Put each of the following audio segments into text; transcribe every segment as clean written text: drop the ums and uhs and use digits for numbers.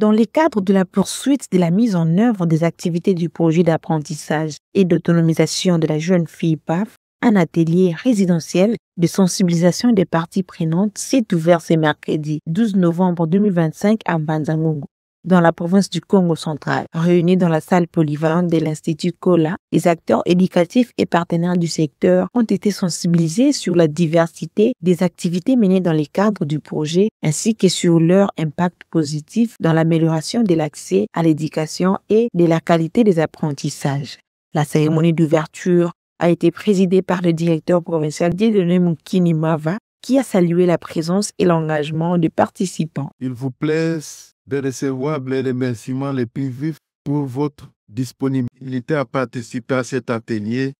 Dans le cadre de la poursuite de la mise en œuvre des activités du projet d'apprentissage et d'autonomisation de la jeune fille PAF, un atelier résidentiel de sensibilisation des parties prenantes s'est ouvert ce mercredi 12 novembre 2025 à Mbanza-Ngungu, dans la province du Congo central. Réunis dans la salle polyvalente de l'Institut Kola, les acteurs éducatifs et partenaires du secteur ont été sensibilisés sur la diversité des activités menées dans le cadre du projet ainsi que sur leur impact positif dans l'amélioration de l'accès à l'éducation et de la qualité des apprentissages. La cérémonie d'ouverture a été présidée par le directeur provincial Dieudonné Moukini Mava, qui a salué la présence et l'engagement des participants. Il vous plaît de recevoir les remerciements les plus vifs pour votre disponibilité à participer à cet atelier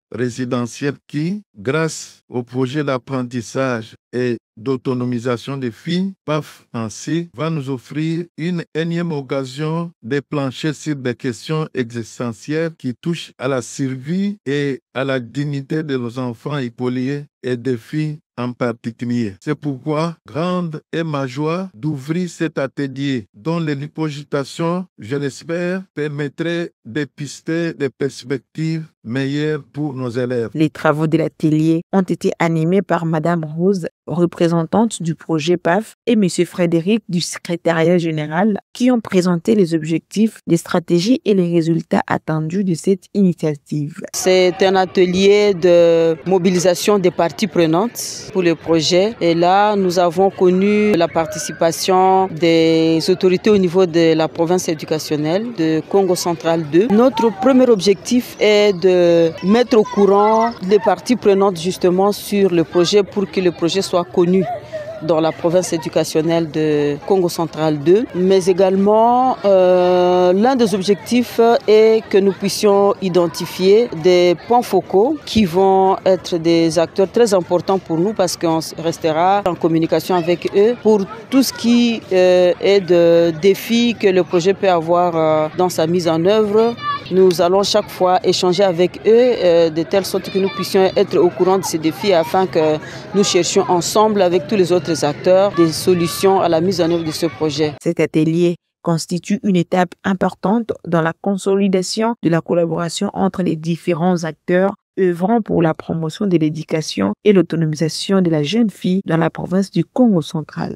résidentiel qui, grâce au projet d'apprentissage et d'autonomisation des filles, PAF ainsi, va nous offrir une énième occasion de plancher sur des questions existentielles qui touchent à la survie et à la dignité de nos enfants écoliers et des filles en particulier. C'est pourquoi, grande est ma joie d'ouvrir cet atelier dont les lipogitation, je l'espère, permettrait d'épister des perspectives meilleures pour nos élèves. Les travaux de l'atelier ont été animés par Madame Rose, représentante du projet PAF, et Monsieur Frédéric du secrétariat général, qui ont présenté les objectifs, les stratégies et les résultats attendus de cette initiative. C'est un atelier de mobilisation des parties prenantes pour le projet. Et là, nous avons connu la participation des autorités au niveau de la province éducationnelle de Congo central 2. Notre premier objectif est de mettre au courant les parties prenantes justement sur le projet pour que le projet soit connu dans la province éducationnelle de Congo central 2. Mais également, l'un des objectifs est que nous puissions identifier des points focaux qui vont être des acteurs très importants pour nous parce qu'on restera en communication avec eux pour tout ce qui est de défis que le projet peut avoir dans sa mise en œuvre. Nous allons chaque fois échanger avec eux de telle sorte que nous puissions être au courant de ces défis afin que nous cherchions ensemble avec tous les autres acteurs des solutions à la mise en œuvre de ce projet. Cet atelier constitue une étape importante dans la consolidation de la collaboration entre les différents acteurs œuvrant pour la promotion de l'éducation et l'autonomisation de la jeune fille dans la province du Congo central.